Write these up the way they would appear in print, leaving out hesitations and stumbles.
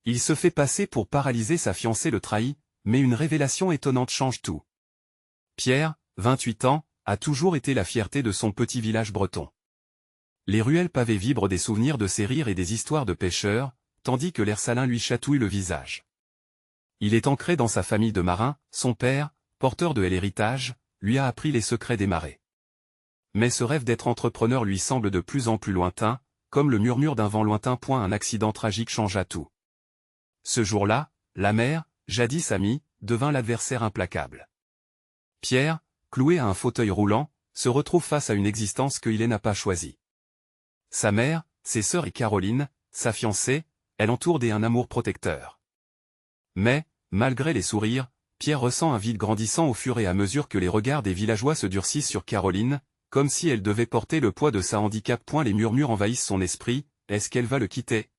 Il se fait passer pour paralyser sa fiancée le trahit, mais une révélation étonnante change tout. Pierre, 28 ans, a toujours été la fierté de son petit village breton. Les ruelles pavées vibrent des souvenirs de ses rires et des histoires de pêcheurs, tandis que l'air salin lui chatouille le visage. Il est ancré dans sa famille de marins, son père, porteur de l'héritage, lui a appris les secrets des marées. Mais ce rêve d'être entrepreneur lui semble de plus en plus lointain, comme le murmure d'un vent lointain. Un accident tragique changea tout. Ce jour-là, la mer, jadis amie, devint l'adversaire implacable. Pierre, cloué à un fauteuil roulant, se retrouve face à une existence qu'il n'a pas choisie. Sa mère, ses sœurs et Caroline, sa fiancée, elle entoure un amour protecteur. Mais, malgré les sourires, Pierre ressent un vide grandissant au fur et à mesure que les regards des villageois se durcissent sur Caroline, comme si elle devait porter le poids de sa handicap. Les murmures envahissent son esprit, est-ce qu'elle va le quitter?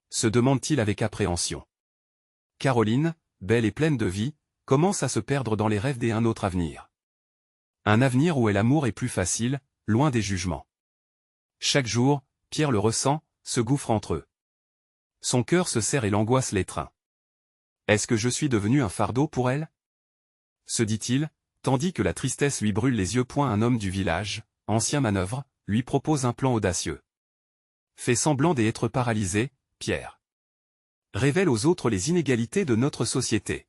Se demande-t-il avec appréhension. Caroline, belle et pleine de vie, commence à se perdre dans les rêves d'un autre avenir. Un avenir où l'amour est plus facile, loin des jugements. Chaque jour, Pierre le ressent, se gouffre entre eux. Son cœur se serre et l'angoisse l'étreint. Est-ce que je suis devenu un fardeau pour elle? Se dit-il, tandis que la tristesse lui brûle les yeux. Un homme du village, ancien manœuvre, lui propose un plan audacieux. Fait semblant d'être paralysé, Pierre révèle aux autres les inégalités de notre société.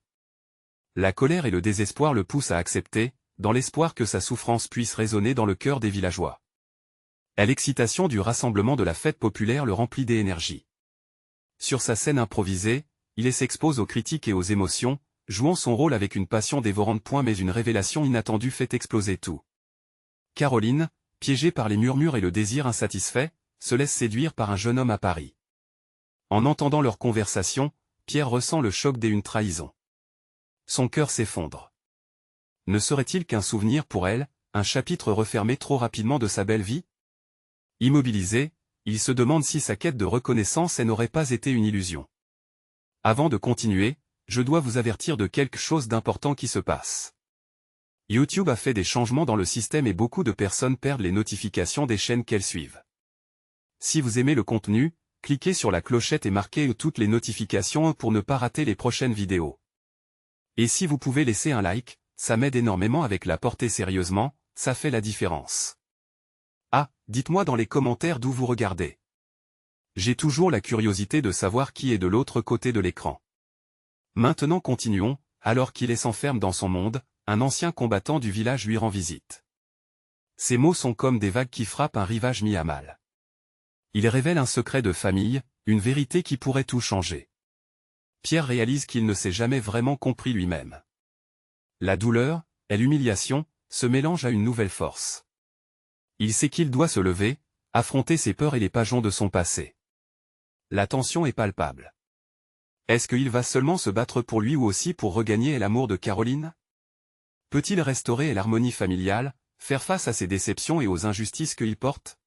La colère et le désespoir le poussent à accepter, dans l'espoir que sa souffrance puisse résonner dans le cœur des villageois. L'excitation du rassemblement de la fête populaire le remplit d'énergie. Sur sa scène improvisée, il s'expose aux critiques et aux émotions, jouant son rôle avec une passion dévorante. Mais une révélation inattendue fait exploser tout. Caroline, piégée par les murmures et le désir insatisfait, se laisse séduire par un jeune homme à Paris. En entendant leur conversation, Pierre ressent le choc d'une trahison. Son cœur s'effondre. Ne serait-il qu'un souvenir pour elle, un chapitre refermé trop rapidement de sa belle vie? Immobilisé, il se demande si sa quête de reconnaissance n'aurait pas été une illusion. Avant de continuer, je dois vous avertir de quelque chose d'important qui se passe. YouTube a fait des changements dans le système et beaucoup de personnes perdent les notifications des chaînes qu'elles suivent. Si vous aimez le contenu, cliquez sur la clochette et marquez toutes les notifications pour ne pas rater les prochaines vidéos. Et si vous pouvez laisser un like, ça m'aide énormément avec la portée sérieusement, ça fait la différence. Ah, dites-moi dans les commentaires d'où vous regardez. J'ai toujours la curiosité de savoir qui est de l'autre côté de l'écran. Maintenant continuons, alors qu'il s'enferme dans son monde, un ancien combattant du village lui rend visite. Ces mots sont comme des vagues qui frappent un rivage mis à mal. Il révèle un secret de famille, une vérité qui pourrait tout changer. Pierre réalise qu'il ne s'est jamais vraiment compris lui-même. La douleur, et l'humiliation, se mélangent à une nouvelle force. Il sait qu'il doit se lever, affronter ses peurs et les pageons de son passé. La tension est palpable. Est-ce qu'il va seulement se battre pour lui ou aussi pour regagner l'amour de Caroline? Peut-il restaurer l'harmonie familiale, faire face à ses déceptions et aux injustices qu'il porte?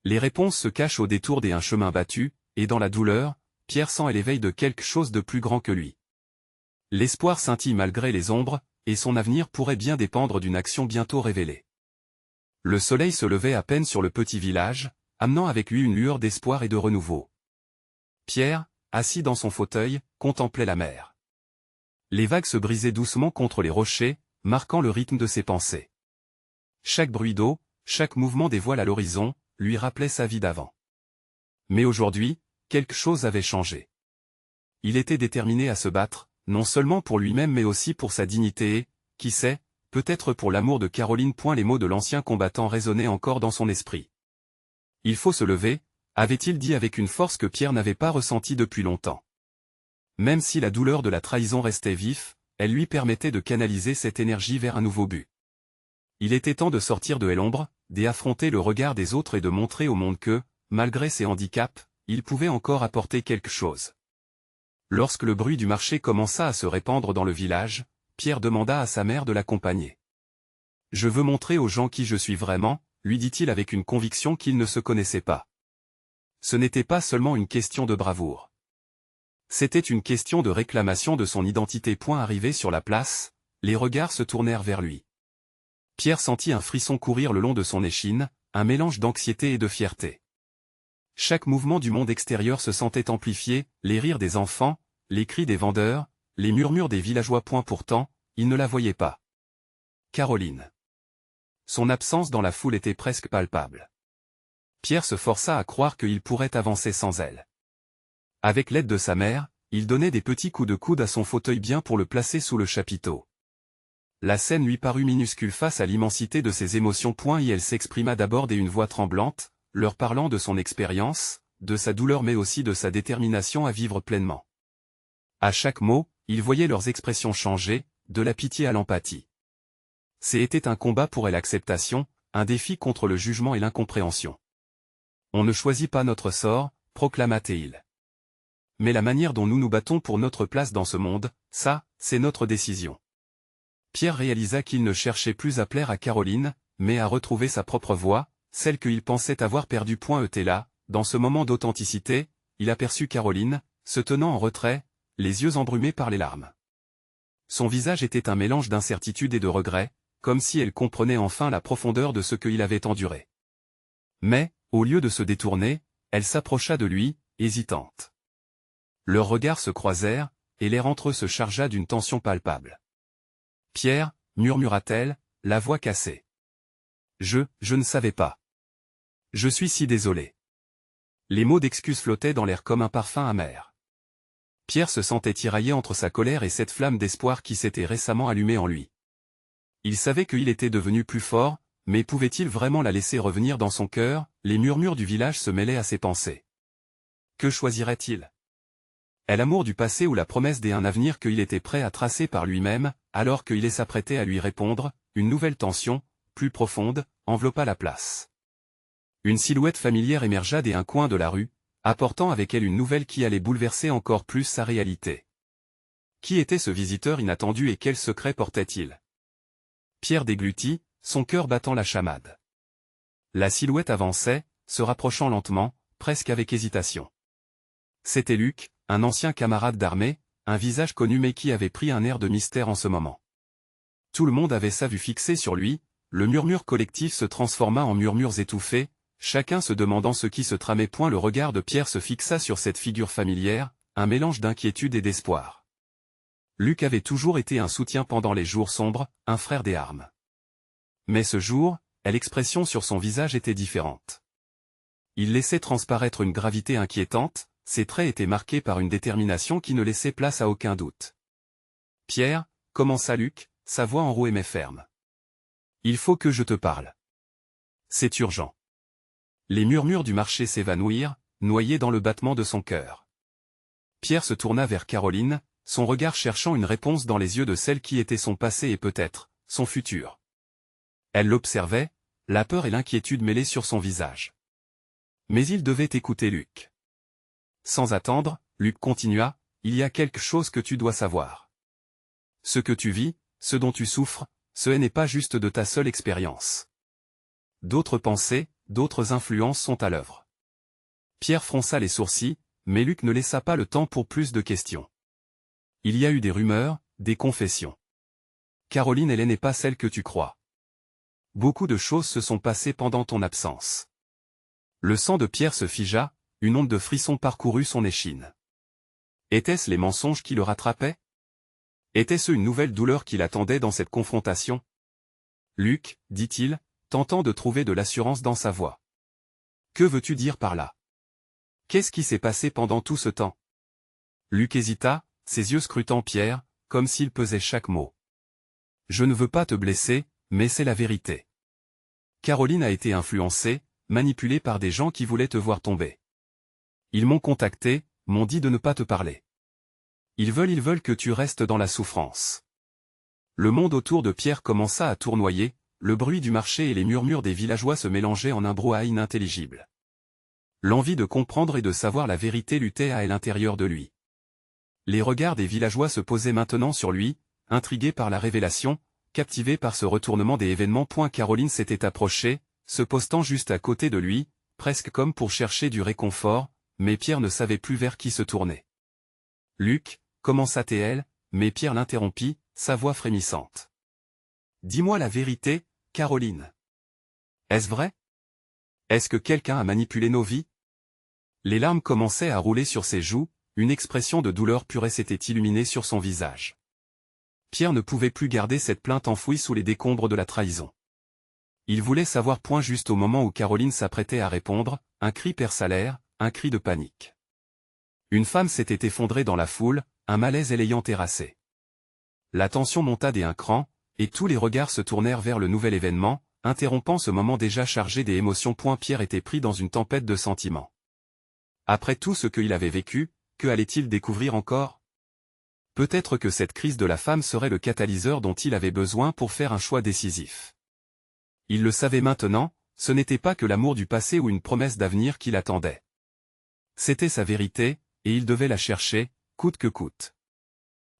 Les réponses se cachent au détour d'un chemin battu, et dans la douleur, Pierre sent l'éveil de quelque chose de plus grand que lui. L'espoir scintille malgré les ombres, et son avenir pourrait bien dépendre d'une action bientôt révélée. Le soleil se levait à peine sur le petit village, amenant avec lui une lueur d'espoir et de renouveau. Pierre, assis dans son fauteuil, contemplait la mer. Les vagues se brisaient doucement contre les rochers, marquant le rythme de ses pensées. Chaque bruit d'eau, chaque mouvement des voiles à l'horizon, lui rappelait sa vie d'avant. Mais aujourd'hui, quelque chose avait changé. Il était déterminé à se battre, non seulement pour lui-même mais aussi pour sa dignité et, qui sait, peut-être pour l'amour de Caroline. Les mots de l'ancien combattant résonnaient encore dans son esprit. Il faut se lever, avait-il dit avec une force que Pierre n'avait pas ressentie depuis longtemps. Même si la douleur de la trahison restait vive, elle lui permettait de canaliser cette énergie vers un nouveau but. Il était temps de sortir de l'ombre, d'affronter le regard des autres et de montrer au monde que, malgré ses handicaps, il pouvait encore apporter quelque chose. Lorsque le bruit du marché commença à se répandre dans le village, Pierre demanda à sa mère de l'accompagner. « Je veux montrer aux gens qui je suis vraiment », lui dit-il avec une conviction qu'il ne se connaissait pas. Ce n'était pas seulement une question de bravoure. C'était une question de réclamation de son identité. Arrivé sur la place, les regards se tournèrent vers lui. Pierre sentit un frisson courir le long de son échine, un mélange d'anxiété et de fierté. Chaque mouvement du monde extérieur se sentait amplifié, les rires des enfants, les cris des vendeurs, les murmures des villageois. Pourtant, il ne la voyait pas. Caroline. Son absence dans la foule était presque palpable. Pierre se força à croire qu'il pourrait avancer sans elle. Avec l'aide de sa mère, il donnait des petits coups de coude à son fauteuil bien pour le placer sous le chapiteau. La scène lui parut minuscule face à l'immensité de ses émotions. Et elle s'exprima d'abord d'une voix tremblante, leur parlant de son expérience, de sa douleur mais aussi de sa détermination à vivre pleinement. À chaque mot, il voyait leurs expressions changer, de la pitié à l'empathie. C'était un combat pour l'acceptation, un défi contre le jugement et l'incompréhension. On ne choisit pas notre sort, proclama-t-il. Mais la manière dont nous nous battons pour notre place dans ce monde, ça, c'est notre décision. Pierre réalisa qu'il ne cherchait plus à plaire à Caroline, mais à retrouver sa propre voix, celle qu'il pensait avoir perdue. Était là, dans ce moment d'authenticité, il aperçut Caroline, se tenant en retrait, les yeux embrumés par les larmes. Son visage était un mélange d'incertitude et de regret, comme si elle comprenait enfin la profondeur de ce qu'il avait enduré. Mais, au lieu de se détourner, elle s'approcha de lui, hésitante. Leurs regards se croisèrent, et l'air entre eux se chargea d'une tension palpable. « Pierre, murmura-t-elle, la voix cassée. Je ne savais pas. Je suis si désolée. » Les mots d'excuse flottaient dans l'air comme un parfum amer. Pierre se sentait tiraillé entre sa colère et cette flamme d'espoir qui s'était récemment allumée en lui. Il savait qu'il était devenu plus fort, mais pouvait-il vraiment la laisser revenir dans son cœur? Les murmures du village se mêlaient à ses pensées. Que choisirait-il? L'amour du passé ou la promesse d'un avenir qu'il était prêt à tracer par lui-même, alors qu'il s'apprêtait à lui répondre, une nouvelle tension, plus profonde, enveloppa la place. Une silhouette familière émergea d'un coin de la rue, apportant avec elle une nouvelle qui allait bouleverser encore plus sa réalité. Qui était ce visiteur inattendu et quel secret portait-il? Pierre déglutit, son cœur battant la chamade. La silhouette avançait, se rapprochant lentement, presque avec hésitation. C'était Luc, un ancien camarade d'armée, un visage connu mais qui avait pris un air de mystère en ce moment. Tout le monde avait sa vue fixée sur lui, le murmure collectif se transforma en murmures étouffés, chacun se demandant ce qui se tramait. Le regard de Pierre se fixa sur cette figure familière, un mélange d'inquiétude et d'espoir. Luc avait toujours été un soutien pendant les jours sombres, un frère des armes. Mais ce jour, l'expression sur son visage était différente. Il laissait transparaître une gravité inquiétante, ses traits étaient marqués par une détermination qui ne laissait place à aucun doute. « Pierre, commença Luc, sa voix enrouée mais ferme. Il faut que je te parle. C'est urgent. » Les murmures du marché s'évanouirent, noyés dans le battement de son cœur. Pierre se tourna vers Caroline, son regard cherchant une réponse dans les yeux de celle qui était son passé et peut-être, son futur. Elle l'observait, la peur et l'inquiétude mêlées sur son visage. Mais il devait écouter Luc. Sans attendre, Luc continua, « Il y a quelque chose que tu dois savoir. Ce que tu vis, ce dont tu souffres, ce n'est pas juste de ta seule expérience. D'autres pensées, d'autres influences sont à l'œuvre. » Pierre fronça les sourcils, mais Luc ne laissa pas le temps pour plus de questions. Il y a eu des rumeurs, des confessions. Caroline, elle n'est pas celle que tu crois. Beaucoup de choses se sont passées pendant ton absence. Le sang de Pierre se figea, une onde de frisson parcourut son échine. Étaient-ce les mensonges qui le rattrapaient? Était-ce une nouvelle douleur qui l'attendait dans cette confrontation? Luc, dit-il, tentant de trouver de l'assurance dans sa voix. Que veux-tu dire par là? Qu'est-ce qui s'est passé pendant tout ce temps? Luc hésita, ses yeux scrutant Pierre, comme s'il pesait chaque mot. Je ne veux pas te blesser, mais c'est la vérité. Caroline a été influencée, manipulée par des gens qui voulaient te voir tomber. Ils m'ont contacté, m'ont dit de ne pas te parler. Ils veulent que tu restes dans la souffrance. Le monde autour de Pierre commença à tournoyer, le bruit du marché et les murmures des villageois se mélangeaient en un brouhaha inintelligible. L'envie de comprendre et de savoir la vérité luttait à l'intérieur de lui. Les regards des villageois se posaient maintenant sur lui, intrigués par la révélation, captivés par ce retournement des événements. Caroline s'était approchée, se postant juste à côté de lui, presque comme pour chercher du réconfort, mais Pierre ne savait plus vers qui se tourner. « Luc » commença-t-elle, mais Pierre l'interrompit, sa voix frémissante. « Dis-moi la vérité, Caroline. Est-ce vrai? Est-ce que quelqu'un a manipulé nos vies? Les larmes commençaient à rouler sur ses joues, une expression de douleur purée s'était illuminée sur son visage. Pierre ne pouvait plus garder cette plainte enfouie sous les décombres de la trahison. Il voulait savoir point juste au moment où Caroline s'apprêtait à répondre, un cri perça l'air, un cri de panique. Une femme s'était effondrée dans la foule, un malaise l'ayant terrassé. La tension monta d'un cran, et tous les regards se tournèrent vers le nouvel événement, interrompant ce moment déjà chargé des émotions. Pierre était pris dans une tempête de sentiments. Après tout ce qu'il avait vécu, que allait-il découvrir encore? Peut-être que cette crise de la femme serait le catalyseur dont il avait besoin pour faire un choix décisif. Il le savait maintenant, ce n'était pas que l'amour du passé ou une promesse d'avenir qui l'attendait. C'était sa vérité, et il devait la chercher, coûte que coûte.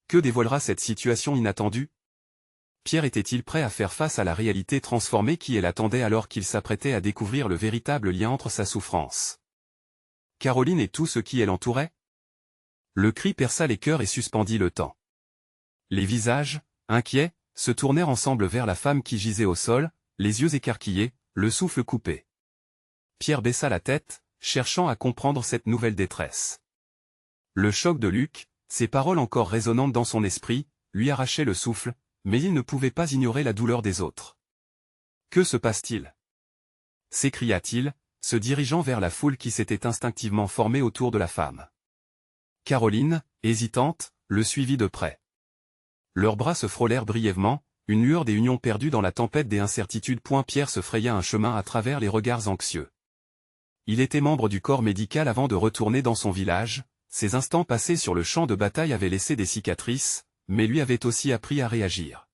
Que dévoilera cette situation inattendue? Pierre était-il prêt à faire face à la réalité transformée qui l'attendait alors qu'il s'apprêtait à découvrir le véritable lien entre sa souffrance, Caroline et tout ce qui l'entourait? Le cri perça les cœurs et suspendit le temps. Les visages, inquiets, se tournèrent ensemble vers la femme qui gisait au sol, les yeux écarquillés, le souffle coupé. Pierre baissa la tête, cherchant à comprendre cette nouvelle détresse. Le choc de Luc, ses paroles encore résonnantes dans son esprit, lui arrachaient le souffle, mais il ne pouvait pas ignorer la douleur des autres. Que se passe-t-il? S'écria-t-il, se dirigeant vers la foule qui s'était instinctivement formée autour de la femme. Caroline, hésitante, le suivit de près. Leurs bras se frôlèrent brièvement, une lueur des unions perdues dans la tempête des incertitudes. Pierre se fraya un chemin à travers les regards anxieux. Il était membre du corps médical avant de retourner dans son village, ses instants passés sur le champ de bataille avaient laissé des cicatrices, mais lui avait aussi appris à réagir.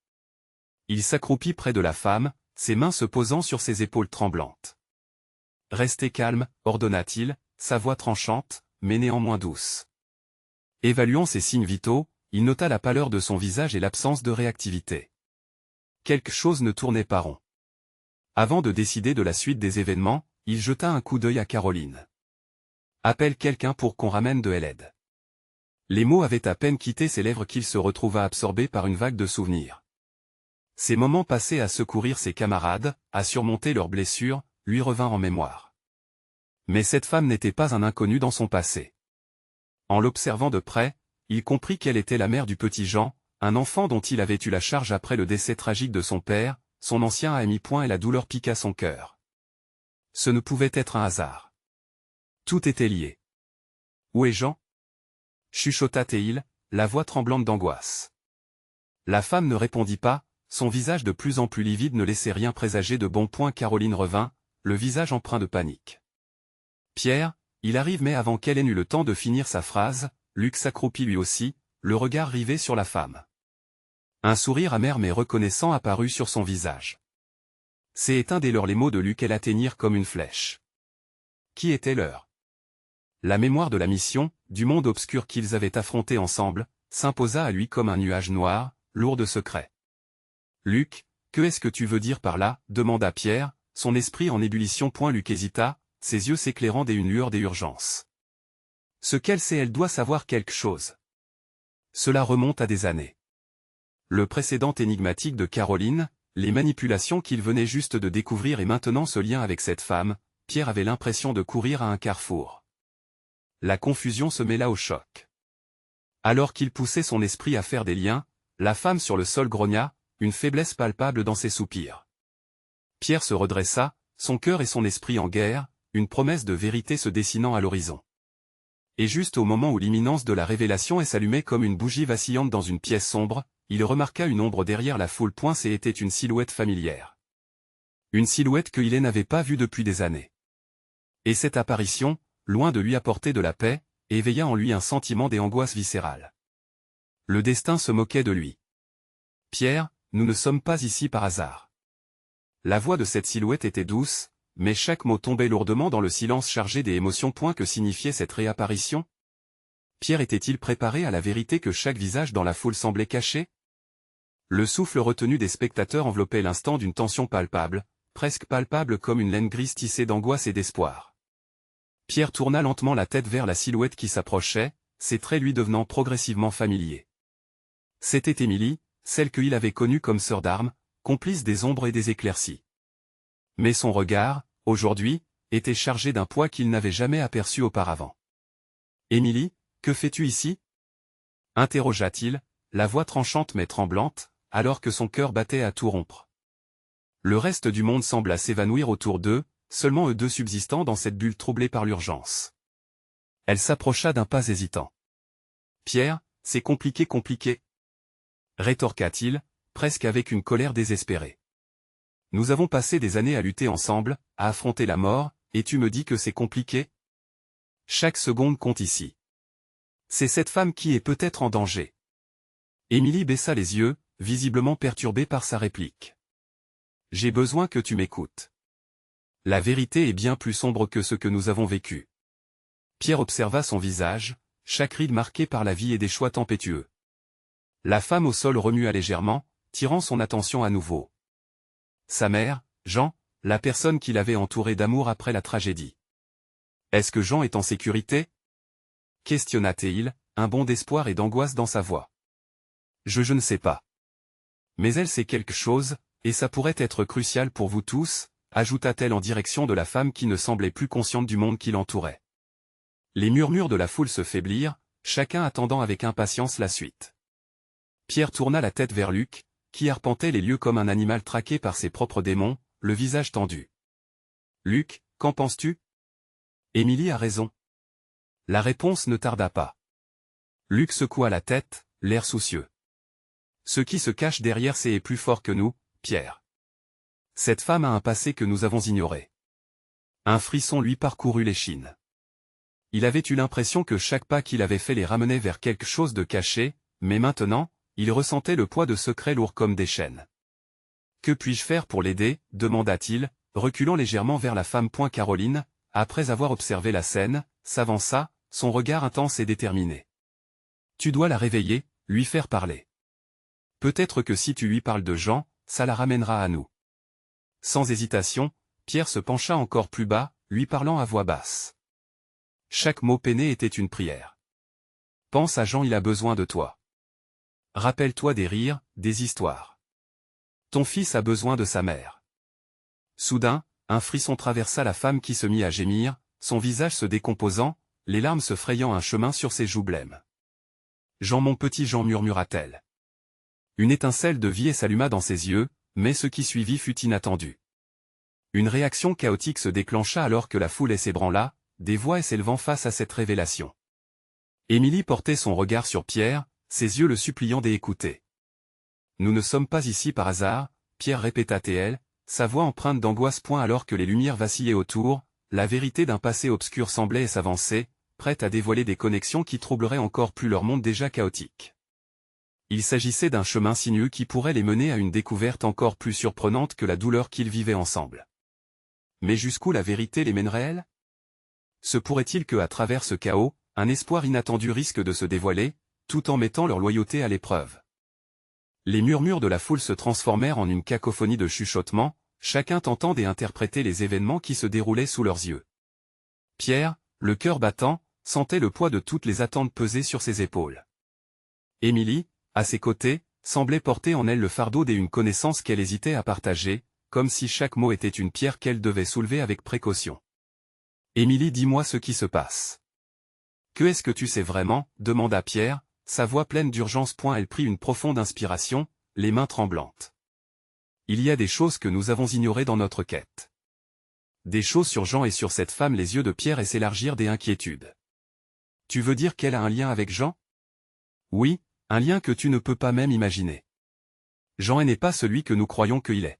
Il s'accroupit près de la femme, ses mains se posant sur ses épaules tremblantes. « Restez calme, ordonna-t-il, sa voix tranchante, mais néanmoins douce. Évaluant ses signes vitaux, il nota la pâleur de son visage et l'absence de réactivité. Quelque chose ne tournait pas rond. Avant de décider de la suite des événements, il jeta un coup d'œil à Caroline. « Appelle quelqu'un pour qu'on ramène de l'aide. » Les mots avaient à peine quitté ses lèvres qu'il se retrouva absorbé par une vague de souvenirs. Ces moments passés à secourir ses camarades, à surmonter leurs blessures, lui revinrent en mémoire. Mais cette femme n'était pas un inconnu dans son passé. En l'observant de près, il comprit qu'elle était la mère du petit Jean, un enfant dont il avait eu la charge après le décès tragique de son père, son ancien ami. Et la douleur piqua son cœur. Ce ne pouvait être un hasard. Tout était lié. « Où est Jean ?» chuchota Théil, la voix tremblante d'angoisse. La femme ne répondit pas, son visage de plus en plus livide ne laissait rien présager de bon. Caroline revint, le visage empreint de panique. « Pierre, il arrive. » Mais avant qu'elle ait eu le temps de finir sa phrase, Luc s'accroupit lui aussi, le regard rivé sur la femme. Un sourire amer mais reconnaissant apparut sur son visage. C'est éteint dès lors les mots de Luc l'atteignirent comme une flèche. Qui était l'heure? La mémoire de la mission, du monde obscur qu'ils avaient affronté ensemble, s'imposa à lui comme un nuage noir, lourd de secrets. « Luc, que est-ce que tu veux dire par là ?» demanda Pierre, son esprit en ébullition. Luc hésita, ses yeux s'éclairant dès une lueur des urgences. Ce qu'elle sait, elle doit savoir quelque chose. Cela remonte à des années. Le précédent énigmatique de Caroline, les manipulations qu'il venait juste de découvrir et maintenant ce lien avec cette femme, Pierre avait l'impression de courir à un carrefour. La confusion se mêla au choc. Alors qu'il poussait son esprit à faire des liens, la femme sur le sol grogna, une faiblesse palpable dans ses soupirs. Pierre se redressa, son cœur et son esprit en guerre, une promesse de vérité se dessinant à l'horizon. Et juste au moment où l'imminence de la révélation s'allumait comme une bougie vacillante dans une pièce sombre, il remarqua une ombre derrière la foule. C'était une silhouette familière. Une silhouette qu'il n'avait pas vue depuis des années. Et cette apparition, loin de lui apporter de la paix, éveilla en lui un sentiment d'angoisse viscérale. Le destin se moquait de lui. « Pierre, nous ne sommes pas ici par hasard. » La voix de cette silhouette était douce, mais chaque mot tombait lourdement dans le silence chargé des émotions. Que signifiait cette réapparition? Pierre était-il préparé à la vérité que chaque visage dans la foule semblait cacher? Le souffle retenu des spectateurs enveloppait l'instant d'une tension palpable, presque palpable comme une laine grise tissée d'angoisse et d'espoir. Pierre tourna lentement la tête vers la silhouette qui s'approchait, ses traits lui devenant progressivement familiers. C'était Émilie, celle qu'il avait connue comme sœur d'armes, complice des ombres et des éclaircies. Mais son regard, aujourd'hui, était chargé d'un poids qu'il n'avait jamais aperçu auparavant. « Émilie, que fais-tu ici » interrogea-t-il, la voix tranchante mais tremblante, alors que son cœur battait à tout rompre. Le reste du monde sembla s'évanouir autour d'eux, seulement eux deux subsistant dans cette bulle troublée par l'urgence. Elle s'approcha d'un pas hésitant. « Pierre, c'est compliqué, rétorqua-t-il, presque avec une colère désespérée. Nous avons passé des années à lutter ensemble, à affronter la mort, et tu me dis que c'est compliqué? Chaque seconde compte ici. C'est cette femme qui est peut-être en danger. Émilie baissa les yeux, visiblement perturbée par sa réplique. J'ai besoin que tu m'écoutes. La vérité est bien plus sombre que ce que nous avons vécu. Pierre observa son visage, chaque ride marquée par la vie et des choix tempétueux. La femme au sol remua légèrement, tirant son attention à nouveau. Sa mère, Jean, la personne qui l'avait entouré d'amour après la tragédie. Est-ce que Jean est en sécurité? Questionna-t-il, un bond d'espoir et d'angoisse dans sa voix. Je ne sais pas. Mais elle sait quelque chose, et ça pourrait être crucial pour vous tous, ajouta-t-elle en direction de la femme qui ne semblait plus consciente du monde qui l'entourait. Les murmures de la foule se faiblirent, chacun attendant avec impatience la suite. Pierre tourna la tête vers Luc, qui arpentait les lieux comme un animal traqué par ses propres démons, le visage tendu. « Luc, qu'en penses-tu » Émilie a raison. La réponse ne tarda pas. Luc secoua la tête, l'air soucieux. Ce qui se cache derrière c'est est plus fort que nous, Pierre. Cette femme a un passé que nous avons ignoré. Un frisson lui parcourut l'échine. Il avait eu l'impression que chaque pas qu'il avait fait les ramenait vers quelque chose de caché, mais maintenant, il ressentait le poids de secrets lourds comme des chaînes. « Que puis-je faire pour l'aider » demanda-t-il, reculant légèrement vers la femme. Caroline, après avoir observé la scène, s'avança, son regard intense et déterminé. « Tu dois la réveiller, lui faire parler. Peut-être que si tu lui parles de Jean, ça la ramènera à nous. » Sans hésitation, Pierre se pencha encore plus bas, lui parlant à voix basse. Chaque mot peiné était une prière. « Pense à Jean, il a besoin de toi. Rappelle-toi des rires, des histoires. Ton fils a besoin de sa mère. » Soudain, un frisson traversa la femme qui se mit à gémir, son visage se décomposant, les larmes se frayant un chemin sur ses joues blêmes. « Jean, mon petit Jean, murmura-t-elle. Une étincelle de vie s'alluma dans ses yeux, mais ce qui suivit fut inattendu. Une réaction chaotique se déclencha alors que la foule s'ébranla, des voix s'élevant face à cette révélation. Émilie portait son regard sur Pierre, ses yeux le suppliant d'écouter. « Nous ne sommes pas ici par hasard, Pierre, répéta-t-elle, sa voix empreinte d'angoisse. Alors que les lumières vacillaient autour, la vérité d'un passé obscur semblait s'avancer, prête à dévoiler des connexions qui troubleraient encore plus leur monde déjà chaotique. Il s'agissait d'un chemin sinueux qui pourrait les mener à une découverte encore plus surprenante que la douleur qu'ils vivaient ensemble. Mais jusqu'où la vérité les mènerait-elle? Se pourrait-il que, à travers ce chaos, un espoir inattendu risque de se dévoiler, tout en mettant leur loyauté à l'épreuve? Les murmures de la foule se transformèrent en une cacophonie de chuchotements, chacun tentant d'interpréter les événements qui se déroulaient sous leurs yeux. Pierre, le cœur battant, sentait le poids de toutes les attentes peser sur ses épaules. Émilie, à ses côtés, semblait porter en elle le fardeau d'une connaissance qu'elle hésitait à partager, comme si chaque mot était une pierre qu'elle devait soulever avec précaution. « Émilie, dis-moi ce qui se passe. »« Que est-ce que tu sais vraiment » demanda Pierre, sa voix pleine d'urgence. Elle prit une profonde inspiration, les mains tremblantes. « Il y a des choses que nous avons ignorées dans notre quête. Des choses sur Jean et sur cette femme. » Les yeux de Pierre s'élargirent des inquiétudes. « Tu veux dire qu'elle a un lien avec Jean ?»« Oui, un lien que tu ne peux pas même imaginer. Jean n'est pas celui que nous croyons qu'il est.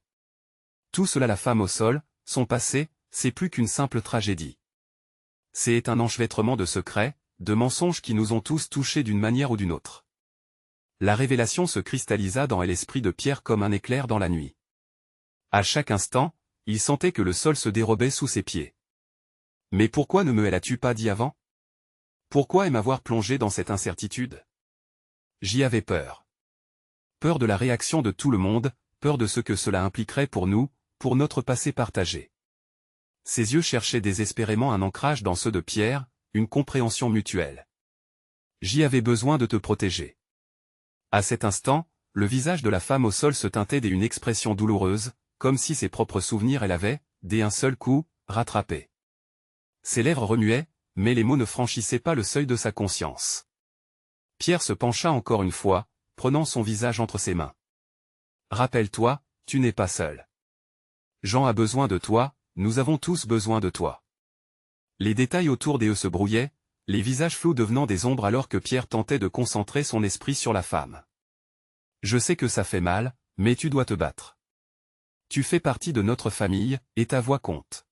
Tout cela, la femme au sol, son passé, c'est plus qu'une simple tragédie. C'est un enchevêtrement de secrets, de mensonges qui nous ont tous touchés d'une manière ou d'une autre. » La révélation se cristallisa dans l'esprit de Pierre comme un éclair dans la nuit. À chaque instant, il sentait que le sol se dérobait sous ses pieds. « Mais pourquoi ne me l'as-tu pas dit avant? Pourquoi m'avoir plongé dans cette incertitude? J'y avais peur. Peur de la réaction de tout le monde, peur de ce que cela impliquerait pour nous, pour notre passé partagé. » Ses yeux cherchaient désespérément un ancrage dans ceux de Pierre, une compréhension mutuelle. « J'y avais besoin de te protéger. » À cet instant, le visage de la femme au sol se teintait d'une expression douloureuse, comme si ses propres souvenirs l'avaient, d'un seul coup, rattrapé. Ses lèvres remuaient, mais les mots ne franchissaient pas le seuil de sa conscience. Pierre se pencha encore une fois, prenant son visage entre ses mains. « Rappelle-toi, tu n'es pas seul. Jean a besoin de toi, nous avons tous besoin de toi. » Les détails autour des se brouillaient, les visages flous devenant des ombres alors que Pierre tentait de concentrer son esprit sur la femme. « Je sais que ça fait mal, mais tu dois te battre. Tu fais partie de notre famille, et ta voix compte. »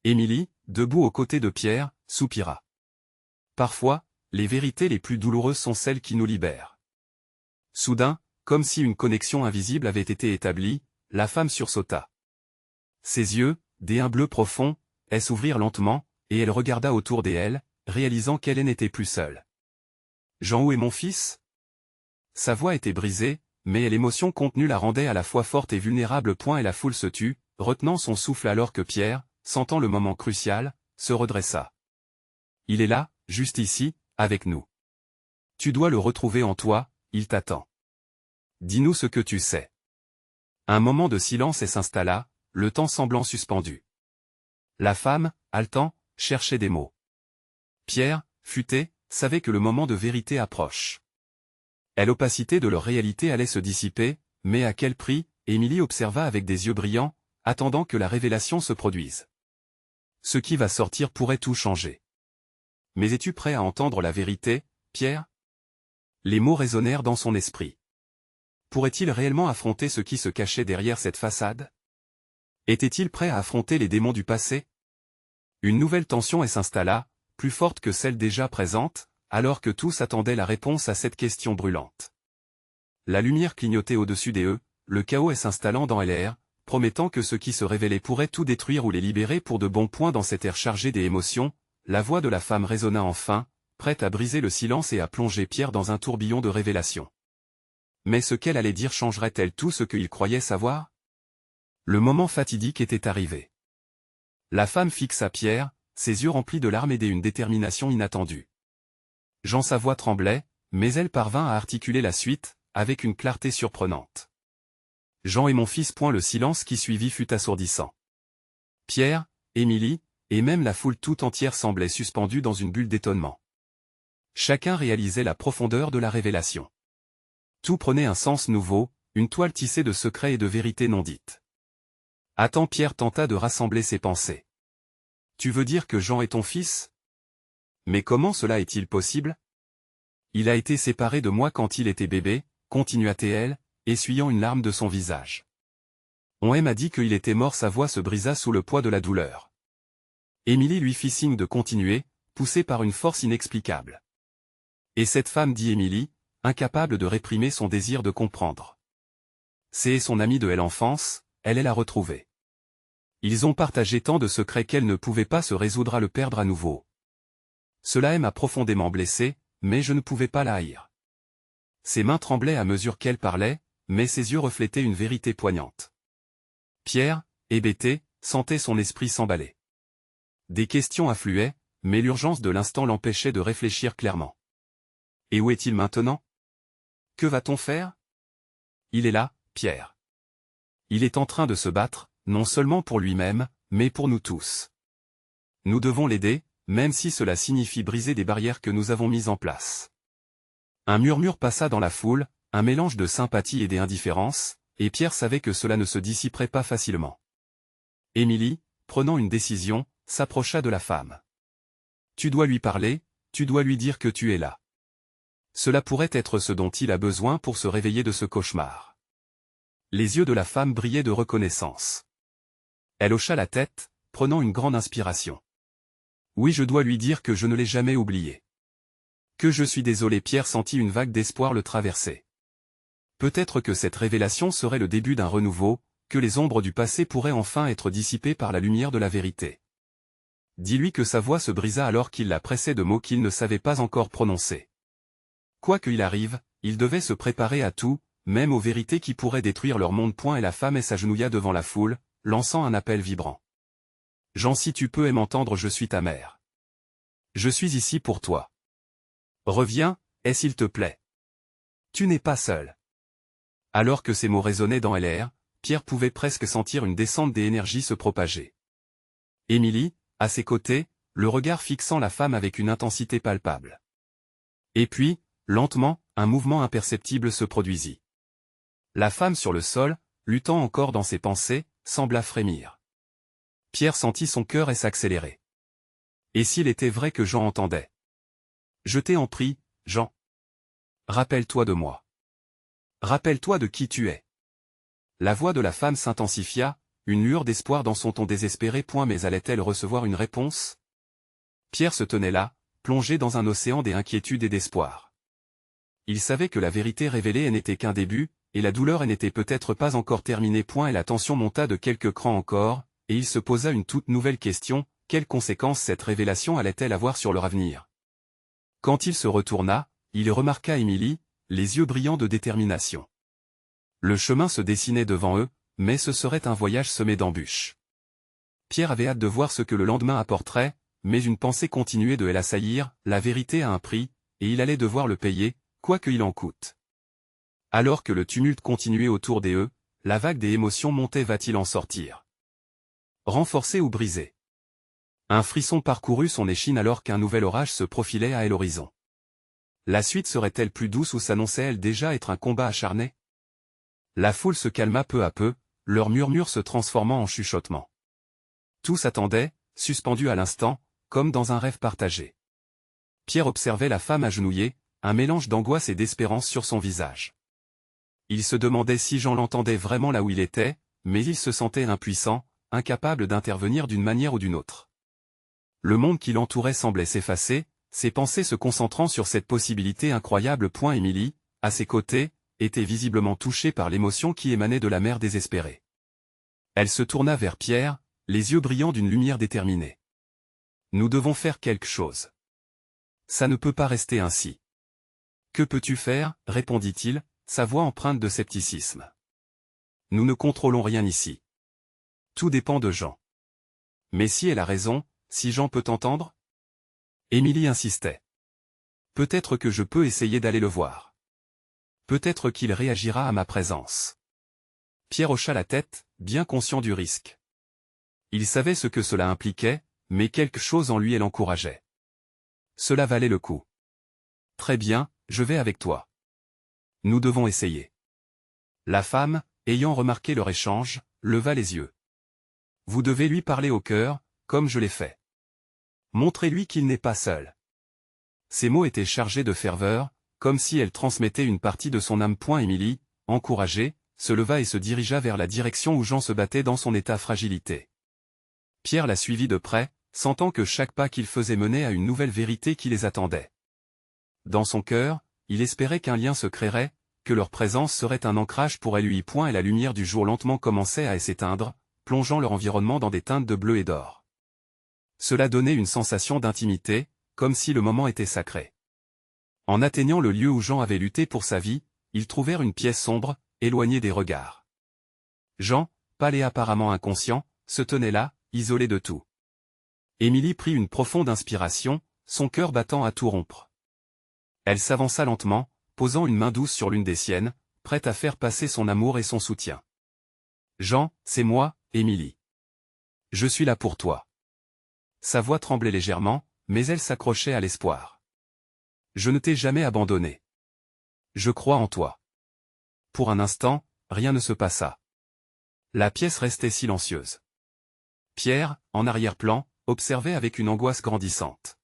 Émilie, debout aux côtés de Pierre, soupira. Parfois, les vérités les plus douloureuses sont celles qui nous libèrent. Soudain, comme si une connexion invisible avait été établie, la femme sursauta. Ses yeux, d'un bleu profond, s'ouvrirent lentement, et elle regarda autour d'elle, réalisant qu'elle n'était plus seule. « Jean, où est mon fils ?» Sa voix était brisée, mais l'émotion contenue la rendait à la fois forte et vulnérable. Et la foule se tut, retenant son souffle alors que Pierre, sentant le moment crucial, se redressa. « Il est là, juste ici, avec nous. Tu dois le retrouver en toi, il t'attend. Dis-nous ce que tu sais. » Un moment de silence s'installa, le temps semblant suspendu. La femme, haletant, cherchait des mots. Pierre, futé, savait que le moment de vérité approche. L'opacité de leur réalité allait se dissiper, mais à quel prix? Émilie observa avec des yeux brillants, attendant que la révélation se produise. Ce qui va sortir pourrait tout changer. Mais es-tu prêt à entendre la vérité, Pierre? Les mots résonnèrent dans son esprit. Pourrait-il réellement affronter ce qui se cachait derrière cette façade? Était-il prêt à affronter les démons du passé? Une nouvelle tension s'installa, plus forte que celle déjà présente, alors que tous attendaient la réponse à cette question brûlante. La lumière clignotait au-dessus d'eux, le chaos s'installant dans l'air, promettant que ce qui se révélait pourrait tout détruire ou les libérer pour de bons points dans cet air chargé des émotions. La voix de la femme résonna enfin, prête à briser le silence et à plonger Pierre dans un tourbillon de révélations. Mais ce qu'elle allait dire changerait-elle tout ce qu'il croyait savoir? Le moment fatidique était arrivé. La femme fixa Pierre, ses yeux remplis de larmes et d'une détermination inattendue. Jean, sa voix tremblait, mais elle parvint à articuler la suite, avec une clarté surprenante. Jean est mon fils. Le silence qui suivit fut assourdissant. Pierre, Émilie, et même la foule tout entière semblait suspendue dans une bulle d'étonnement. Chacun réalisait la profondeur de la révélation. Tout prenait un sens nouveau, une toile tissée de secrets et de vérités non dites. Attends, Pierre tenta de rassembler ses pensées. Tu veux dire que Jean est ton fils? Mais comment cela est-il possible? Il a été séparé de moi quand il était bébé, continua-t-elle, essuyant une larme de son visage. On m'a dit qu'il était mort. Sa voix se brisa sous le poids de la douleur. Émilie lui fit signe de continuer, poussée par une force inexplicable. Et cette femme, dit Émilie, incapable de réprimer son désir de comprendre. C'est son amie de l'enfance, elle l'a retrouvée. Ils ont partagé tant de secrets qu'elle ne pouvait pas se résoudre à le perdre à nouveau. Cela m'a profondément blessée, mais je ne pouvais pas la haïr. Ses mains tremblaient à mesure qu'elle parlait, mais ses yeux reflétaient une vérité poignante. Pierre, hébété, sentait son esprit s'emballer. Des questions affluaient, mais l'urgence de l'instant l'empêchait de réfléchir clairement. Et où est-il maintenant? Que va-t-on faire? Il est là, Pierre. Il est en train de se battre, non seulement pour lui-même, mais pour nous tous. Nous devons l'aider, même si cela signifie briser des barrières que nous avons mises en place. Un murmure passa dans la foule, un mélange de sympathie et d'indifférence, et Pierre savait que cela ne se dissiperait pas facilement. Émilie, prenant une décision, s'approcha de la femme. Tu dois lui parler, tu dois lui dire que tu es là. Cela pourrait être ce dont il a besoin pour se réveiller de ce cauchemar. Les yeux de la femme brillaient de reconnaissance. Elle hocha la tête, prenant une grande inspiration. Oui, je dois lui dire que je ne l'ai jamais oublié. Que je suis désolé. Pierre sentit une vague d'espoir le traverser. Peut-être que cette révélation serait le début d'un renouveau, que les ombres du passé pourraient enfin être dissipées par la lumière de la vérité. Dis-lui que sa voix se brisa alors qu'il la pressait de mots qu'il ne savait pas encore prononcer. Quoi qu'il arrive, il devait se préparer à tout, même aux vérités qui pourraient détruire leur monde. Et la femme s'agenouilla devant la foule, lançant un appel vibrant. Jean, si tu peux m'entendre, je suis ta mère. Je suis ici pour toi. Reviens, s'il te plaît. Tu n'es pas seul. Alors que ces mots résonnaient dans l'air, Pierre pouvait presque sentir une descente des énergies se propager. Émilie, à ses côtés, le regard fixant la femme avec une intensité palpable. Et puis, lentement, un mouvement imperceptible se produisit. La femme sur le sol, luttant encore dans ses pensées, sembla frémir. Pierre sentit son cœur s'accélérer. Et s'il était vrai que Jean entendait? Je t'en prie, Jean. Rappelle-toi de moi. Rappelle-toi de qui tu es. La voix de la femme s'intensifia, une lueur d'espoir dans son ton désespéré. Mais allait-elle recevoir une réponse? Pierre se tenait là, plongé dans un océan d'inquiétude et d'espoir. Il savait que la vérité révélée n'était qu'un début, et la douleur n'était peut-être pas encore terminée. Et la tension monta de quelques crans encore, et il se posa une toute nouvelle question, quelles conséquences cette révélation allait-elle avoir sur leur avenir? Quand il se retourna, il remarqua Émilie, les yeux brillants de détermination. Le chemin se dessinait devant eux, mais ce serait un voyage semé d'embûches. Pierre avait hâte de voir ce que le lendemain apporterait, mais une pensée continuait de l'assaillir, la vérité a un prix, et il allait devoir le payer, quoi qu'il en coûte. Alors que le tumulte continuait autour d'eux, la vague des émotions montait. Va-t-il en sortir? Renforcé ou brisé? Un frisson parcourut son échine alors qu'un nouvel orage se profilait à l'horizon. La suite serait-elle plus douce ou s'annonçait-elle déjà être un combat acharné? La foule se calma peu à peu, leurs murmures se transformant en chuchotements. Tous attendaient, suspendus à l'instant, comme dans un rêve partagé. Pierre observait la femme agenouillée, un mélange d'angoisse et d'espérance sur son visage. Il se demandait si Jean l'entendait vraiment là où il était, mais il se sentait impuissant, incapable d'intervenir d'une manière ou d'une autre. Le monde qui l'entourait semblait s'effacer, ses pensées se concentrant sur cette possibilité incroyable. Émilie, à ses côtés, était visiblement touchée par l'émotion qui émanait de la mère désespérée. Elle se tourna vers Pierre, les yeux brillants d'une lumière déterminée. Nous devons faire quelque chose. Ça ne peut pas rester ainsi. Que peux-tu faire, répondit-il, sa voix empreinte de scepticisme. Nous ne contrôlons rien ici. Tout dépend de Jean. Mais si elle a raison, si Jean peut t'entendre? Émilie insistait. Peut-être que je peux essayer d'aller le voir. Peut-être qu'il réagira à ma présence. Pierre hocha la tête, bien conscient du risque. Il savait ce que cela impliquait, mais quelque chose en lui l'encourageait. Cela valait le coup. Très bien, je vais avec toi. Nous devons essayer. La femme, ayant remarqué leur échange, leva les yeux. Vous devez lui parler au cœur, comme je l'ai fait. Montrez-lui qu'il n'est pas seul. Ces mots étaient chargés de ferveur, comme si elle transmettait une partie de son âme. Émilie, encouragée, se leva et se dirigea vers la direction où Jean se battait dans son état fragilité. Pierre la suivit de près, sentant que chaque pas qu'il faisait menait à une nouvelle vérité qui les attendait. Dans son cœur, il espérait qu'un lien se créerait, que leur présence serait un ancrage pour lui. Et la lumière du jour lentement commençait à s'éteindre, plongeant leur environnement dans des teintes de bleu et d'or. Cela donnait une sensation d'intimité, comme si le moment était sacré. En atteignant le lieu où Jean avait lutté pour sa vie, ils trouvèrent une pièce sombre, éloignée des regards. Jean, pâle et apparemment inconscient, se tenait là, isolé de tout. Émilie prit une profonde inspiration, son cœur battant à tout rompre. Elle s'avança lentement, posant une main douce sur l'une des siennes, prête à faire passer son amour et son soutien. Jean, c'est moi, Émilie. Je suis là pour toi. Sa voix tremblait légèrement, mais elle s'accrochait à l'espoir. Je ne t'ai jamais abandonné. Je crois en toi. Pour un instant, rien ne se passa. La pièce restait silencieuse. Pierre, en arrière-plan, observait avec une angoisse grandissante.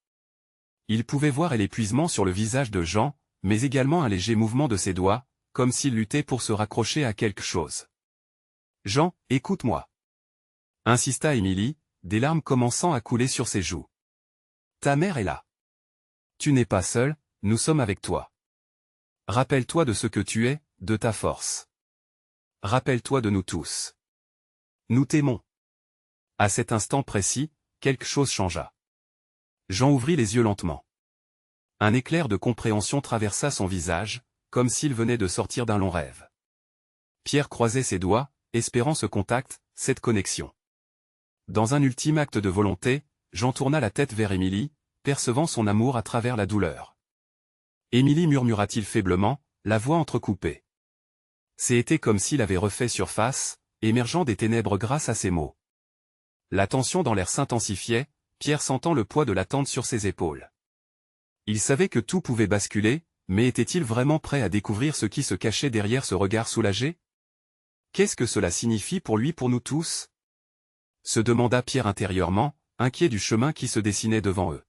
Il pouvait voir l'épuisement sur le visage de Jean, mais également un léger mouvement de ses doigts, comme s'il luttait pour se raccrocher à quelque chose. Jean, écoute-moi. Insista Émilie, des larmes commençant à couler sur ses joues. Ta mère est là. Tu n'es pas seul, nous sommes avec toi. Rappelle-toi de ce que tu es, de ta force. Rappelle-toi de nous tous. Nous t'aimons. À cet instant précis, quelque chose changea. Jean ouvrit les yeux lentement. Un éclair de compréhension traversa son visage, comme s'il venait de sortir d'un long rêve. Pierre croisait ses doigts, espérant ce contact, cette connexion. Dans un ultime acte de volonté, Jean tourna la tête vers Émilie, percevant son amour à travers la douleur. Émilie murmura-t-il faiblement, la voix entrecoupée. C'était comme s'il avait refait surface, émergeant des ténèbres grâce à ces mots. La tension dans l'air s'intensifiait, Pierre sentant le poids de l'attente sur ses épaules. Il savait que tout pouvait basculer, mais était-il vraiment prêt à découvrir ce qui se cachait derrière ce regard soulagé? Qu'est-ce que cela signifie pour lui, pour nous tous? Se demanda Pierre intérieurement, inquiet du chemin qui se dessinait devant eux.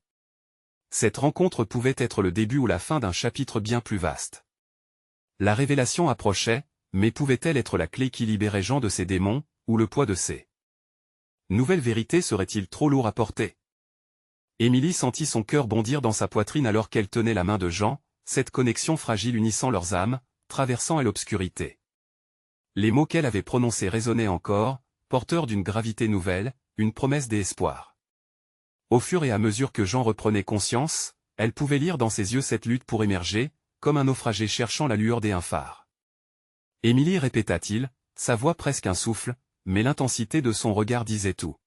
Cette rencontre pouvait être le début ou la fin d'un chapitre bien plus vaste. La révélation approchait, mais pouvait-elle être la clé qui libérait Jean de ses démons, ou le poids de ses nouvelles vérités serait-il trop lourd à porter? Émilie sentit son cœur bondir dans sa poitrine alors qu'elle tenait la main de Jean, cette connexion fragile unissant leurs âmes, traversant l'obscurité. Les mots qu'elle avait prononcés résonnaient encore, porteurs d'une gravité nouvelle, une promesse d'espoir. Au fur et à mesure que Jean reprenait conscience, elle pouvait lire dans ses yeux cette lutte pour émerger, comme un naufragé cherchant la lueur d'un phare. Émilie, répéta-t-il, sa voix presque un souffle, mais l'intensité de son regard disait tout.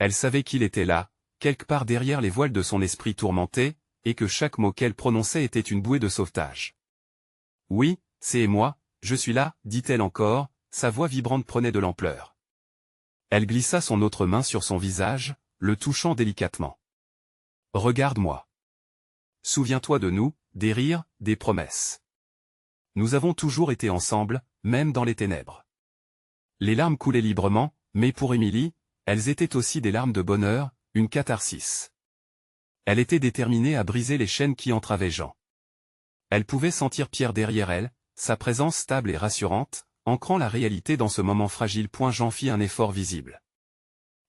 Elle savait qu'il était là, quelque part derrière les voiles de son esprit tourmenté, et que chaque mot qu'elle prononçait était une bouée de sauvetage. « Oui, c'est moi, je suis là, dit-elle encore, sa voix vibrante prenait de l'ampleur. Elle glissa son autre main sur son visage, le touchant délicatement. « Regarde-moi. Souviens-toi de nous, des rires, des promesses. Nous avons toujours été ensemble, même dans les ténèbres. » Les larmes coulaient librement, mais pour Émilie, elles étaient aussi des larmes de bonheur, une catharsis. Elle était déterminée à briser les chaînes qui entravaient Jean. Elle pouvait sentir Pierre derrière elle, sa présence stable et rassurante, ancrant la réalité dans ce moment fragile. Jean fit un effort visible.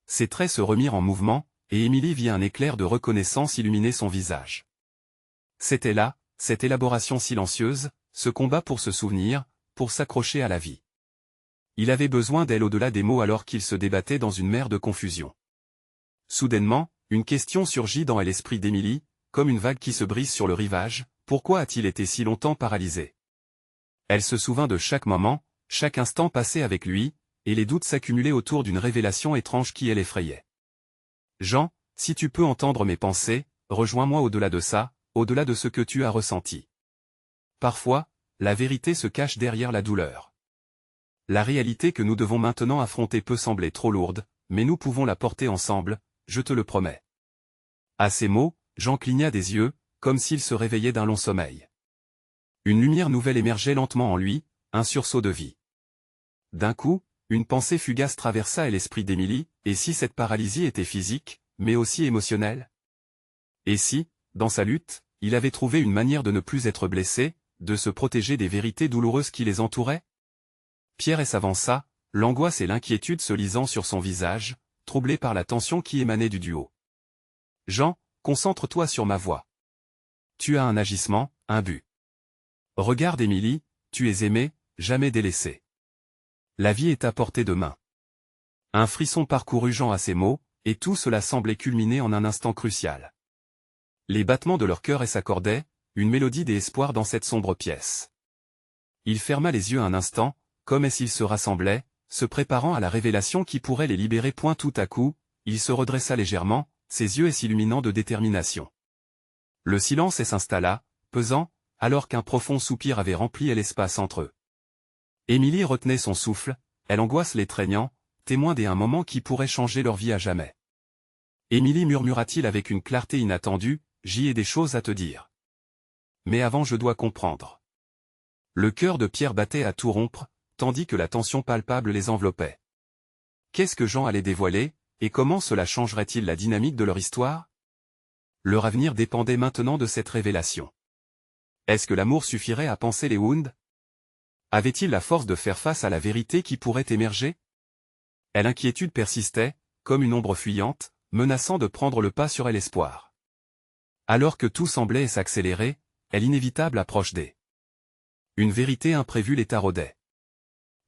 Ses traits se remirent en mouvement, et Émilie vit un éclair de reconnaissance illuminer son visage. C'était là, cette élaboration silencieuse, ce combat pour se souvenir, pour s'accrocher à la vie. Il avait besoin d'elle au-delà des mots alors qu'il se débattait dans une mer de confusion. Soudainement, une question surgit dans l'esprit d'Émilie, comme une vague qui se brise sur le rivage. Pourquoi a-t-il été si longtemps paralysé? Elle se souvint de chaque moment, chaque instant passé avec lui, et les doutes s'accumulaient autour d'une révélation étrange qui l'effrayait. Jean, si tu peux entendre mes pensées, rejoins-moi au-delà de ça, au-delà de ce que tu as ressenti. Parfois, la vérité se cache derrière la douleur. La réalité que nous devons maintenant affronter peut sembler trop lourde, mais nous pouvons la porter ensemble, je te le promets. À ces mots, Jean cligna des yeux, comme s'il se réveillait d'un long sommeil. Une lumière nouvelle émergeait lentement en lui, un sursaut de vie. D'un coup, une pensée fugace traversa l'esprit d'Émilie, et si cette paralysie était physique, mais aussi émotionnelle? Et si, dans sa lutte, il avait trouvé une manière de ne plus être blessé, de se protéger des vérités douloureuses qui les entouraient? Pierre s'avança, l'angoisse et l'inquiétude se lisant sur son visage, troublé par la tension qui émanait du duo. Jean, concentre-toi sur ma voix. Tu as un agissement, un but. Regarde Émilie, tu es aimée, jamais délaissée. La vie est à portée de main. Un frisson parcourut Jean à ces mots, et tout cela semblait culminer en un instant crucial. Les battements de leur cœur s'accordaient, une mélodie d'espoir dans cette sombre pièce. Il ferma les yeux un instant, comme s'ils se rassemblaient, se préparant à la révélation qui pourrait les libérer. Tout à coup, il se redressa légèrement, ses yeux s'illuminant de détermination. Le silence s'installa, pesant, alors qu'un profond soupir avait rempli l'espace entre eux. Émilie retenait son souffle, elle angoisse l'étreignant, témoin d'un moment qui pourrait changer leur vie à jamais. Émilie, murmura-t-il avec une clarté inattendue, j'y ai des choses à te dire. Mais avant je dois comprendre. Le cœur de Pierre battait à tout rompre, tandis que la tension palpable les enveloppait. Qu'est-ce que Jean allait dévoiler, et comment cela changerait-il la dynamique de leur histoire? Leur avenir dépendait maintenant de cette révélation. Est-ce que l'amour suffirait à panser les wounds? Avait-il la force de faire face à la vérité qui pourrait émerger? L'inquiétude persistait, comme une ombre fuyante, menaçant de prendre le pas sur l'espoir. Alors que tout semblait s'accélérer, l'inévitable approche des. Une vérité imprévue les taraudait.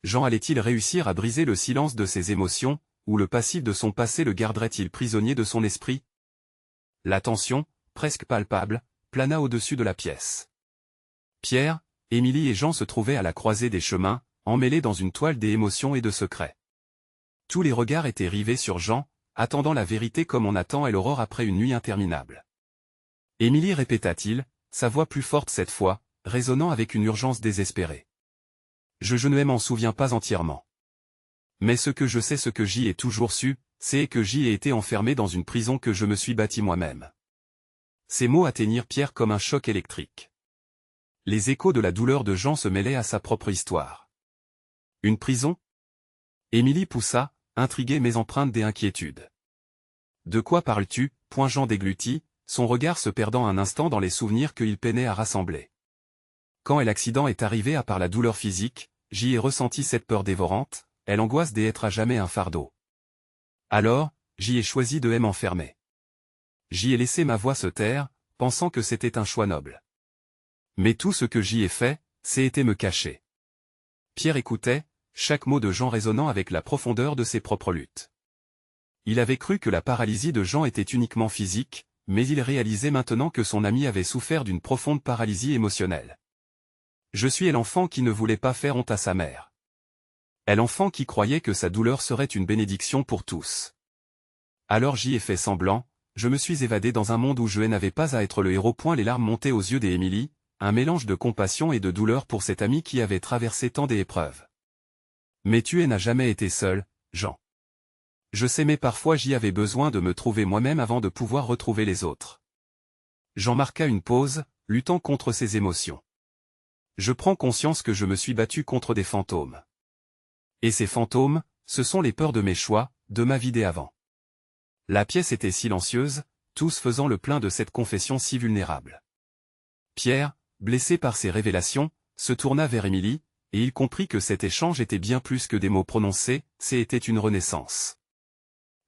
Jean allait-il réussir à briser le silence de ses émotions, ou le passif de son passé le garderait-il prisonnier de son esprit? La tension, presque palpable, plana au-dessus de la pièce. Pierre, Émilie et Jean se trouvaient à la croisée des chemins, emmêlés dans une toile d'émotions et de secrets. Tous les regards étaient rivés sur Jean, attendant la vérité comme on attend l'aurore après une nuit interminable. Émilie, répéta-t-il, sa voix plus forte cette fois, résonnant avec une urgence désespérée. Je ne m'en souviens pas entièrement. Mais ce que je sais, ce que j'y ai toujours su, c'est que j'y ai été enfermé dans une prison que je me suis bâtie moi-même. » Ces mots atteignirent Pierre comme un choc électrique. Les échos de la douleur de Jean se mêlaient à sa propre histoire. Une prison? Émilie poussa, intriguée mais empreinte d'inquiétude. De quoi parles-tu? Jean déglutit, son regard se perdant un instant dans les souvenirs qu'il peinait à rassembler. Quand l'accident est arrivé à part la douleur physique, j'y ai ressenti cette peur dévorante, elle angoisse d'être à jamais un fardeau. Alors, j'y ai choisi de m'enfermer. J'y ai laissé ma voix se taire, pensant que c'était un choix noble. Mais tout ce que j'y ai fait, c'est été me cacher. Pierre écoutait, chaque mot de Jean résonnant avec la profondeur de ses propres luttes. Il avait cru que la paralysie de Jean était uniquement physique, mais il réalisait maintenant que son ami avait souffert d'une profonde paralysie émotionnelle. Je suis l'enfant qui ne voulait pas faire honte à sa mère. L'enfant qui croyait que sa douleur serait une bénédiction pour tous. Alors j'y ai fait semblant, je me suis évadé dans un monde où je n'avais pas à être le héros. Les larmes montaient aux yeux d'Émilie, un mélange de compassion et de douleur pour cet ami qui avait traversé tant d'épreuves. Mais tu n'as jamais été seul, Jean. Je sais mais parfois j'y avais besoin de me trouver moi-même avant de pouvoir retrouver les autres. Jean marqua une pause, luttant contre ses émotions. Je prends conscience que je me suis battu contre des fantômes. Et ces fantômes, ce sont les peurs de mes choix, de ma vie d'avant. La pièce était silencieuse, tous faisant le plein de cette confession si vulnérable. Pierre, blessé par ces révélations, se tourna vers Émilie, et il comprit que cet échange était bien plus que des mots prononcés, c'était une renaissance.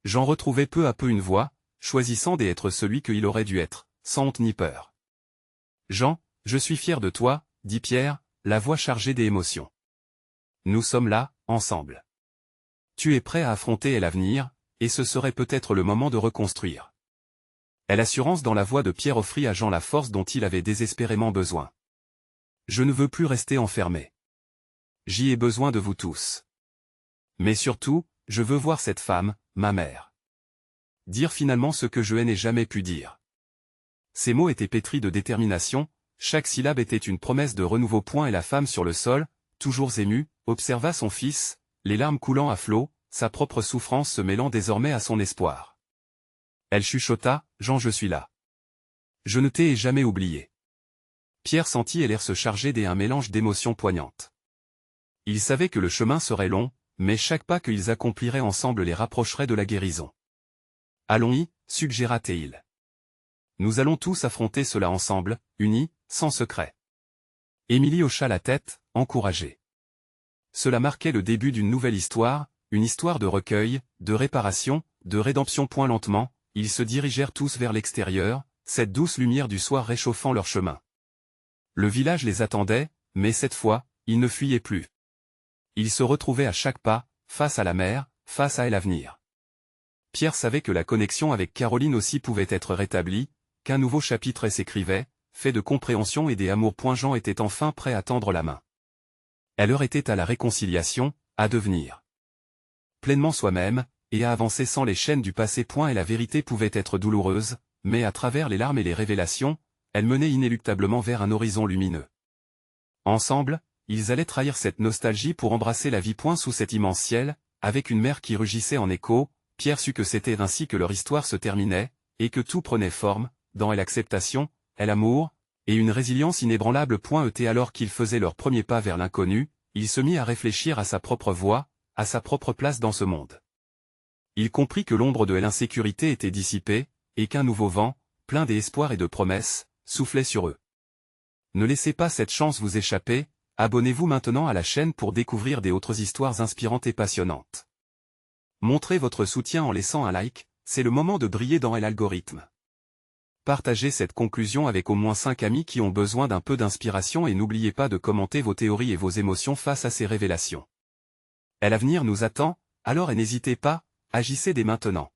Jean retrouvait peu à peu une voix, choisissant d'être celui qu'il aurait dû être, sans honte ni peur. « Jean, je suis fier de toi, » dit Pierre, la voix chargée d'émotion. « Nous sommes là, ensemble. Tu es prêt à affronter l'avenir, et ce serait peut-être le moment de reconstruire. » L'assurance dans la voix de Pierre offrit à Jean la force dont il avait désespérément besoin. « Je ne veux plus rester enfermé. J'y ai besoin de vous tous. Mais surtout, je veux voir cette femme, ma mère. Dire finalement ce que je n'ai jamais pu dire. » Ces mots étaient pétris de détermination, chaque syllabe était une promesse de renouveau. Et la femme sur le sol, toujours émue, observa son fils, les larmes coulant à flots, sa propre souffrance se mêlant désormais à son espoir. Elle chuchota, « Jean, je suis là. Je ne t'ai jamais oublié. » Pierre sentit l'air se charger d'un mélange d'émotions poignantes. Il savait que le chemin serait long, mais chaque pas qu'ils accompliraient ensemble les rapprocherait de la guérison. « Allons-y, » suggéra-t-il. « Nous allons tous affronter cela ensemble, unis, sans secret. » Émilie hocha la tête, encouragée. Cela marquait le début d'une nouvelle histoire, une histoire de recueil, de réparation, de rédemption. Lentement, ils se dirigèrent tous vers l'extérieur, cette douce lumière du soir réchauffant leur chemin. Le village les attendait, mais cette fois, ils ne fuyaient plus. Ils se retrouvaient à chaque pas, face à la mer, face à l'avenir. Pierre savait que la connexion avec Caroline aussi pouvait être rétablie, qu'un nouveau chapitre s'écrivait, fait de compréhension et d'amour. Jean était enfin prêt à tendre la main. Elle leur était à la réconciliation, à devenir pleinement soi-même, et à avancer sans les chaînes du passé. Et la vérité pouvait être douloureuse, mais à travers les larmes et les révélations, elle menait inéluctablement vers un horizon lumineux. Ensemble, ils allaient trahir cette nostalgie pour embrasser la vie. Sous cet immense ciel, avec une mer qui rugissait en écho, Pierre sut que c'était ainsi que leur histoire se terminait, et que tout prenait forme, dans l'acceptation, l'amour, et une résilience inébranlable. Alors qu'ils faisaient leur premier pas vers l'inconnu, il se mit à réfléchir à sa propre voie, à sa propre place dans ce monde. Il comprit que l'ombre de l'insécurité était dissipée, et qu'un nouveau vent, plein d'espoir et de promesses, soufflait sur eux. Ne laissez pas cette chance vous échapper, abonnez-vous maintenant à la chaîne pour découvrir d'autres histoires inspirantes et passionnantes. Montrez votre soutien en laissant un like, c'est le moment de briller dans l'algorithme. Partagez cette conclusion avec au moins 5 amis qui ont besoin d'un peu d'inspiration et n'oubliez pas de commenter vos théories et vos émotions face à ces révélations. L'avenir nous attend, alors n'hésitez pas, agissez dès maintenant.